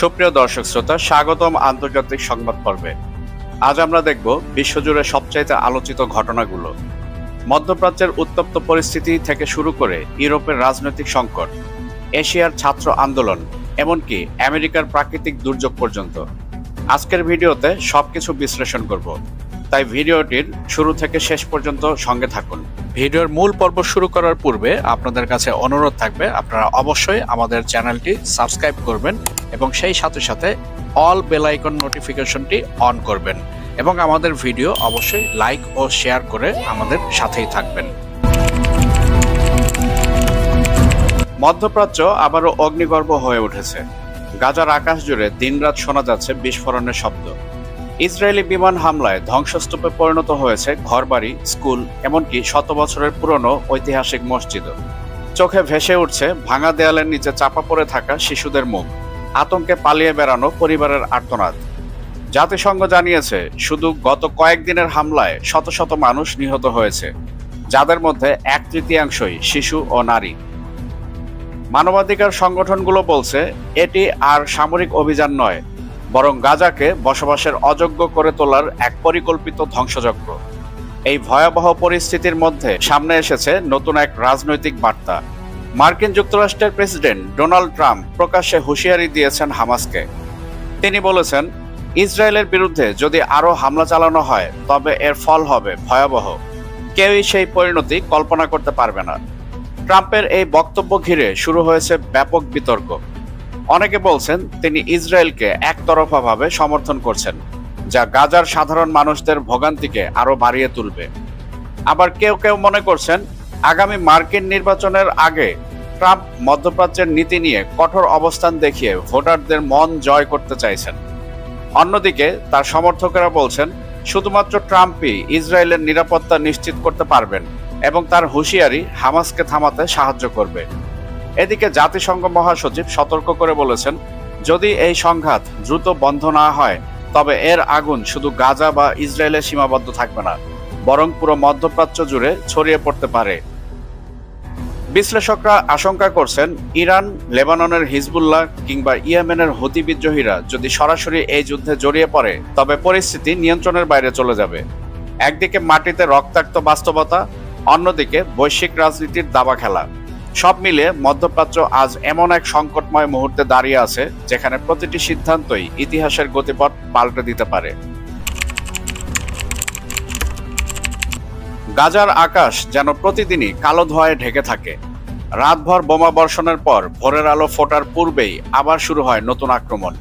সুপ্রিয় দর্শক শ্রোতা, স্বাগতম আন্তর্জাতিক সংবাদ পর্বে। আজ আমরা দেখব বিশ্বজুড়ে সবচাইতে আলোচিত ঘটনাগুলো। মধ্যপ্রাচ্যের উত্তপ্ত পরিস্থিতি থেকে শুরু করে ইউরোপের রাজনৈতিক সংকট, এশিয়ার ছাত্র আন্দোলন, এমনকি আমেরিকার প্রাকৃতিক দুর্যোগ পর্যন্ত। আজকের ভিডিওতে সবকিছু বিশ্লেষণ করব, তাই ভিডিওটির শুরু থেকে শেষ পর্যন্ত সঙ্গে থাকুন। ভিডিওর মূল পর্ব শুরু করার পূর্বে আপনাদের কাছে অনুরোধ থাকবে আপনারা অবশ্যই আমাদের চ্যানেলটি সাবস্ক্রাইব করবেন এবং সেই সাথে সাথে অল বেল আইকন নোটিফিকেশনটি অন করবেন এবং আমাদের ভিডিও অবশ্যই লাইক ও শেয়ার করে আমাদের সাথেই থাকবেন। মধ্যপ্রাচ্য আবারও অগ্নিগর্ভ হয়ে উঠেছে। গাজার আকাশ জুড়ে দিনরাত শোনা যাচ্ছে বিস্ফোরণের শব্দ। ইসরায়েলি বিমান হামলায় ধ্বংসস্তূপে পরিণত হয়েছে ঘরবাড়ি, স্কুল, এমনকি শত বছরের পুরনো ঐতিহাসিক মসজিদও। চোখে ভেসে উঠছে ভাঙা দেয়ালের নিচে চাপা পড়ে থাকা শিশুদের মুখ, আতঙ্কে পালিয়ে বেড়ানো পরিবারের আর্তনাদ। জাতিসংঘ জানিয়েছে শুধু গত কয়েকদিনের হামলায় শত শত মানুষ নিহত হয়েছে, যাদের মধ্যে 1/3 শিশু ও নারী। মানবাধিকার সংগঠনগুলো বলছে এটি আর সামরিক অভিযান নয়, বরং গাজাকে বসবাসের অযোগ্য করে তোলার এক পরিকল্পিত ধ্বংসযজ্ঞ। এই ভয়াবহ পরিস্থিতির মধ্যে সামনে এসেছে নতুন এক রাজনৈতিক বার্তা। মার্কিন যুক্তরাষ্ট্রের প্রেসিডেন্ট ডোনাল্ড ট্রাম্প প্রকাশ্যে হুঁশিয়ারি দিয়েছেন হামাসকে। তিনি বলেছেন, ইসরায়েলের বিরুদ্ধে যদি আরও হামলা চালানো হয় তবে এর ফল হবে ভয়াবহ। কেউই সেই পরিণতি কল্পনা করতে পারবে না। ট্রাম্পের এই বক্তব্য ঘিরে শুরু হয়েছে ব্যাপক বিতর্ক। অনেকে বলছেন তিনি ইসরায়েলকে একতরফাভাবে সমর্থন করছেন, যা গাজার সাধারণ মানুষদের ভোগান্তিকে আরো বাড়িয়ে তুলবে। আবার কেউ কেউ মনে করছেন আগামী মার্কিন নির্বাচনের আগে ট্রাম্প মধ্যপ্রাচ্যের নীতি নিয়ে কঠোর অবস্থান দেখিয়ে ভোটারদের মন জয় করতে চাইছেন। অন্যদিকে তার সমর্থকেরা বলছেন শুধুমাত্র ট্রাম্পই ইসরায়েলের নিরাপত্তা নিশ্চিত করতে পারবেন এবং তার হুঁশিয়ারি হামাসকে থামাতে সাহায্য করবে। এদিকে জাতিসংঘ মহাসচিব সতর্ক করে বলেছেন, যদি এই সংঘাত দ্রুত বন্ধ না হয় তবে এর আগুন শুধু গাজা বা ইসরায়েলে সীমাবদ্ধ থাকবে না, বরং পুরো মধ্যপ্রাচ্য জুড়ে ছড়িয়ে পড়তে পারে। বিশ্লেষকরা আশঙ্কা করছেন ইরান, লেবাননের হিজবুল্লাহ কিংবা ইয়েমেনের হুতি বিদ্রোহীরা যদি সরাসরি এই যুদ্ধে জড়িয়ে পড়ে তবে পরিস্থিতি নিয়ন্ত্রণের বাইরে চলে যাবে। একদিকে মাটিতে রক্তাক্ত বাস্তবতা, অন্যদিকে বৈশ্বিক রাজনীতির দাবা খেলা। সব মিলিয়ে মধ্যপ্রাচ্য আজ এমন এক সংকটময় মুহূর্তে দাঁড়িয়ে আছে যেখানে প্রতিটি সিদ্ধান্তই ইতিহাসের গতিপথ পাল্টে দিতে পারে। গাজার আকাশ যেন প্রতিদিনই কালো ধোঁয়ায় ঢেকে থাকে। রাতভর বোমা বর্ষণের পর ভোরের আলো ফোটার পূর্বেই আবার শুরু হয় নতুন আক্রমণ।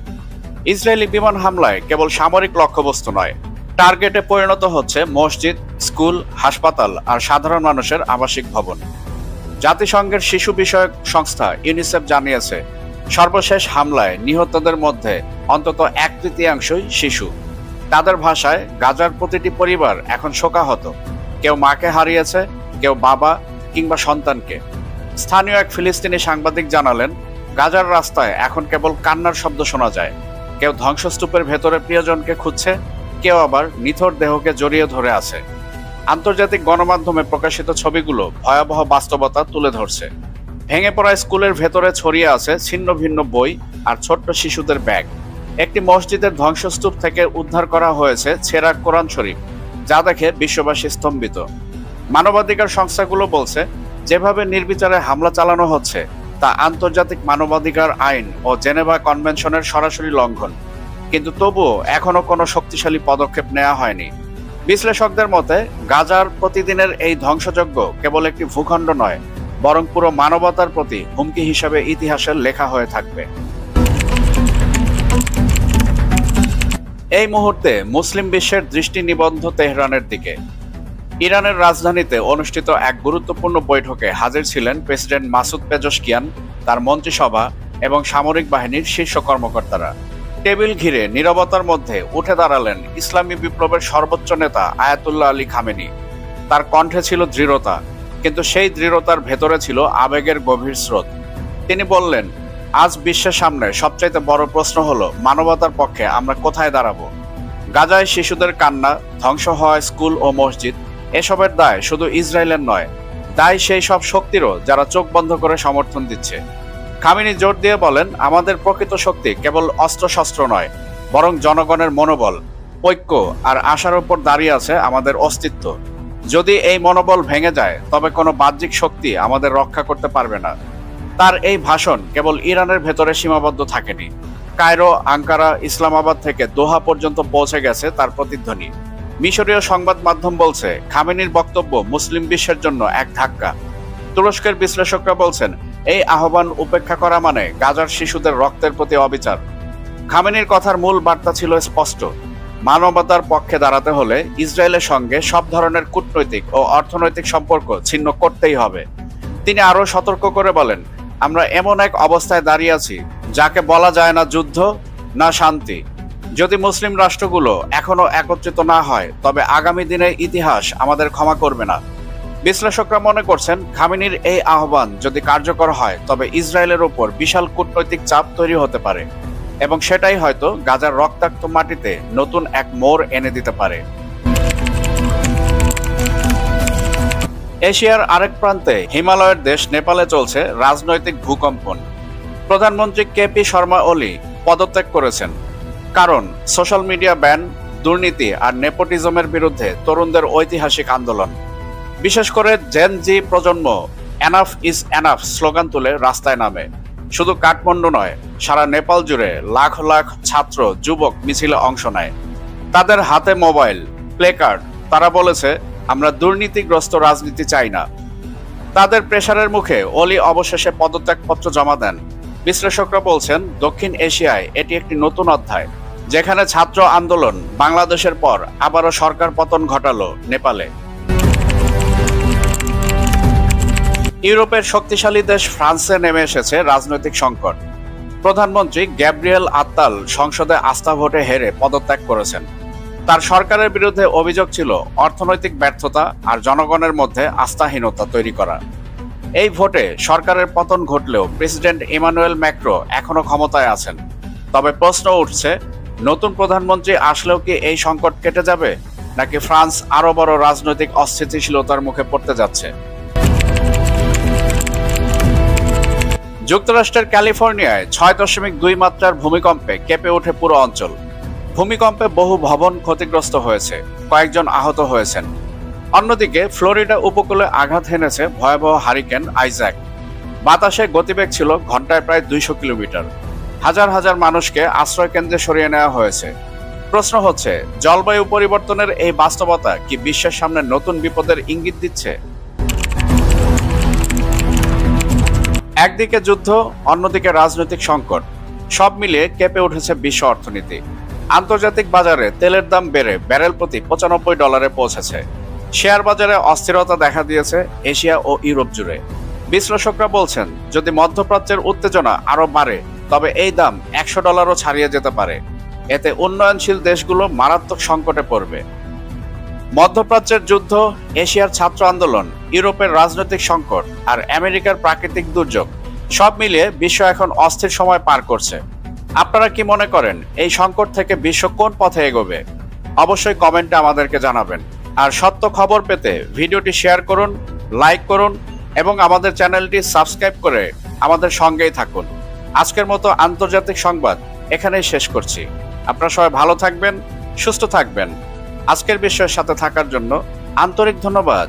ইসরায়েলি বিমান হামলায় কেবল সামরিক লক্ষ্যবস্তু নয়, টার্গেটে পরিণত হচ্ছে মসজিদ, স্কুল, হাসপাতাল আর সাধারণ মানুষের আবাসিক ভবন। জাতিসংঘের শিশু বিষয়ক সংস্থা ইউনিসেফ জানিয়েছে সর্বশেষ হামলায় নিহতদের মধ্যে অন্তত 1/3 শিশু। তাদের ভাষায় গাজার প্রতিটি পরিবার এখন শোকাহত। কেউ মাকে হারিয়েছে, কেউ বাবা কিংবা সন্তানকে। স্থানীয় এক ফিলিস্তিনি সাংবাদিক জানালেন, গাজার রাস্তায় এখন কেবল কান্নার শব্দ শোনা যায়। কেউ ধ্বংসস্তূপের ভেতরে প্রিয়জনকে খুঁজছে, কেউ আবার নিথর দেহকে জড়িয়ে ধরে আছে। আন্তর্জাতিক গণমাধ্যমে প্রকাশিত ছবিগুলো ভয়াবহ বাস্তবতা তুলে ধরছে। ভেঙে পড়া স্কুলের ভেতরে ছড়িয়ে আছে ছিন্ন ভিন্ন বই আর ছোট্ট শিশুদের ব্যাগ। একটি মসজিদের ধ্বংসস্তূপ থেকে উদ্ধার করা হয়েছে ছেঁড়া কোরআন শরীফ, যা দেখে বিশ্ববাসী স্তম্ভিত। মানবাধিকার সংস্থাগুলো বলছে যেভাবে নির্বিচারে হামলা চালানো হচ্ছে তা আন্তর্জাতিক মানবাধিকার আইন ও জেনেভা কনভেনশনের সরাসরি লঙ্ঘন, কিন্তু তবুও এখনো কোনো শক্তিশালী পদক্ষেপ নেওয়া হয়নি। বিশ্লেষকদের মতে গাজার প্রতিদিনের এই ধ্বংসযজ্ঞ কেবল একটি ভূখণ্ড নয়, বরং পুরো মানবতার প্রতি হুমকি হিসেবে ইতিহাসের লেখা হয়ে থাকবে। এই মুহূর্তে মুসলিম বিশ্বের দৃষ্টি নিবদ্ধ তেহরানের দিকে। ইরানের রাজধানীতে অনুষ্ঠিত এক গুরুত্বপূর্ণ বৈঠকে হাজির ছিলেন প্রেসিডেন্ট মাসুদ পেজশকিয়ান, তার মন্ত্রিসভা এবং সামরিক বাহিনীর শীর্ষ কর্মকর্তারা। টেবিল ঘিরে নীরবতার মধ্যে উঠে দাঁড়ালেন ইসলামী বিপ্লবের সর্বোচ্চ নেতা আয়াতুল্লাহ আলী খামেনি। তার কণ্ঠে ছিল দৃঢ়তা, কিন্তু সেই দৃঢ়তার ভেতরে ছিল আবেগের গভীর স্রোত। তিনি বললেন, আজ বিশ্বের সামনে সবচাইতে বড় প্রশ্ন হলো মানবতার পক্ষে আমরা কোথায় দাঁড়াবো। গাজায় শিশুদের কান্না, ধ্বংস হওয়া স্কুল ও মসজিদ, এসবের দায় শুধু ইসরায়েলের নয়, দায় সেই সব শক্তিরও যারা চোখ বন্ধ করে সমর্থন দিচ্ছে। খামেনি জোর দিয়ে বলেন, আমাদের প্রকৃত শক্তি কেবল অস্ত্রশস্ত্র নয়, বরং জনগণের মনোবল, ঐক্য আর আশার উপর দাঁড়িয়ে আছে আমাদের অস্তিত্ব। যদি এই মনোবল ভেঙে যায় তবে কোনো বাহ্যিক শক্তি আমাদের রক্ষা করতে পারবে না। তার এই ভাষণ কেবল ইরানের ভেতরে সীমাবদ্ধ থাকেনি। কায়রো, আঙ্কারা, ইসলামাবাদ থেকে দোহা পর্যন্ত পৌঁছে গেছে তার প্রতিধ্বনি। মিশরীয় সংবাদ মাধ্যম বলছে, খামেনির বক্তব্য মুসলিম বিশ্বের জন্য এক ধাক্কা। তুরস্কের বিশ্লেষকরা বলছেন, এই আহ্বান উপেক্ষা করা মানে গাজার শিশুদের রক্তের প্রতি অবিচার। খামেনির কথার মূল বার্তা ছিল স্পষ্ট, মানবতার পক্ষে দাঁড়াতে হলে ইসরায়েলের সঙ্গে সব ধরনের কূটনৈতিক ও অর্থনৈতিক সম্পর্ক ছিন্ন করতেই হবে। তিনি আরও সতর্ক করে বলেন, আমরা এমন এক অবস্থায় দাঁড়িয়ে আছি যাকে বলা যায় না যুদ্ধ, না শান্তি। যদি মুসলিম রাষ্ট্রগুলো এখনো একত্রিত না হয় তবে আগামী দিনে ইতিহাস আমাদের ক্ষমা করবে না। বিশ্লেষকরা মনে করছেন, খামেনির এই আহ্বান যদি কার্যকর হয় তবে ইসরায়েলের উপর বিশাল কূটনৈতিক চাপ তৈরি হতে পারে এবং সেটাই হয়তো গাজার রক্তাক্ত মাটিতে নতুন এক মোড় এনে দিতে পারে। এশিয়ার আরেক প্রান্তে হিমালয়ের দেশ নেপালে চলছে রাজনৈতিক ভূকম্পন। প্রধানমন্ত্রী কেপি শর্মা ওলি পদত্যাগ করেছেন। কারণ সোশ্যাল মিডিয়া ব্যান, দুর্নীতি আর নেপোটিজমের বিরুদ্ধে তরুণদের ঐতিহাসিক আন্দোলন। বিশেষ করে জেন জি প্রজন্ম এনাফ ইজ এনাফ স্লোগান তুলে রাস্তায় নামে। শুধু কাঠমান্ডু নয়, সারা নেপাল জুড়ে লাখ লাখ ছাত্র, যুবক মিছিলে অংশ নেয়। তাদের হাতে মোবাইল, প্লেকার্ড। তারা বলেছে, আমরা দুর্নীতিগ্রস্ত রাজনীতি চাই না। তাদের প্রেসারের মুখে ওলি অবশেষে পদত্যাগপত্র জমা দেন। বিশ্লেষকরা বলছেন, দক্ষিণ এশিয়ায় এটি একটি নতুন অধ্যায়, যেখানে ছাত্র আন্দোলন বাংলাদেশের পর আবারও সরকার পতন ঘটালো নেপালে। ইউরোপের শক্তিশালী দেশ ফ্রান্সে নেমে এসেছে রাজনৈতিক সংকট। প্রধানমন্ত্রী গ্যাব্রিয়েল আত্তাল সংসদে আস্থা ভোটে হেরে পদত্যাগ করেছেন। তার সরকারের বিরুদ্ধে অভিযোগ ছিল অর্থনৈতিক ব্যর্থতা আর জনগণের মধ্যে আস্থাহীনতা তৈরি করা। এই ভোটে সরকারের পতন ঘটলেও প্রেসিডেন্ট ইমানুয়েল ম্যাক্রো এখনো ক্ষমতায় আছেন। তবে প্রশ্ন উঠছে, নতুন প্রধানমন্ত্রী আসলেও কি এই সংকট কেটে যাবে, নাকি ফ্রান্স আরো বড় রাজনৈতিক অস্থিতিশীলতার মুখে পড়তে যাচ্ছে? যুক্তরাষ্ট্রের ক্যালিফোর্নিয়ায় 6.2 মাত্রার ভূমিকম্পে কেঁপে ওঠে পুরো অঞ্চল। ভূমিকম্পে বহু ভবন ক্ষতিগ্রস্ত হয়েছে, কয়েকজন আহত হয়েছেন। অন্যদিকে ফ্লোরিডা উপকূলে আঘাত হেনেছে ভয়াবহ হারিকেন আইজ্যাক। বাতাসে গতিবেগ ছিল ঘন্টায় প্রায় 200 কিলোমিটার। হাজার হাজার মানুষকে আশ্রয় কেন্দ্রে সরিয়ে নেওয়া হয়েছে। প্রশ্ন হচ্ছে, জলবায়ু পরিবর্তনের এই বাস্তবতা কি বিশ্বের সামনে নতুন বিপদের ইঙ্গিত দিচ্ছে? একদিকে যুদ্ধ, অন্যদিকে রাজনৈতিক সংকট, সব মিলিয়ে কেঁপে উঠেছে বিশ্ব অর্থনীতি। আন্তর্জাতিক বাজারে তেলের দাম বেড়ে ব্যারেল প্রতি $95 পৌঁছেছে। শেয়ার বাজারে অস্থিরতা দেখা দিয়েছে এশিয়া ও ইউরোপ জুড়ে। বিশ্লেষকরা বলছেন, যদি মধ্যপ্রাচ্যের উত্তেজনা আরো বাড়ে তবে এই দাম $100ও ছাড়িয়ে যেতে পারে। এতে উন্নয়নশীল দেশগুলো মারাত্মক সংকটে পড়বে। মধ্যপ্রাচ্যের যুদ্ধ, এশিয়ার ছাত্র আন্দোলন, ইউরোপের রাজনৈতিক সংকট আর আমেরিকার প্রাকৃতিক দুর্যোগ, সব মিলিয়ে বিশ্ব এখন অস্থির সময় পার করছে। আপনারা কি মনে করেন, এই সংকট থেকে বিশ্ব কোন পথে এগোবে? অবশ্যই কমেন্টে আমাদেরকে জানাবেন। আর সত্য খবর পেতে ভিডিওটি শেয়ার করুন, লাইক করুন এবং আমাদের চ্যানেলটি সাবস্ক্রাইব করে আমাদের সঙ্গেই থাকুন। আজকের মতো আন্তর্জাতিক সংবাদ এখানেই শেষ করছি। আপনারা সবাই ভালো থাকবেন, সুস্থ থাকবেন। আজকের বিষয়ের সাথে থাকার জন্য আন্তরিক ধন্যবাদ।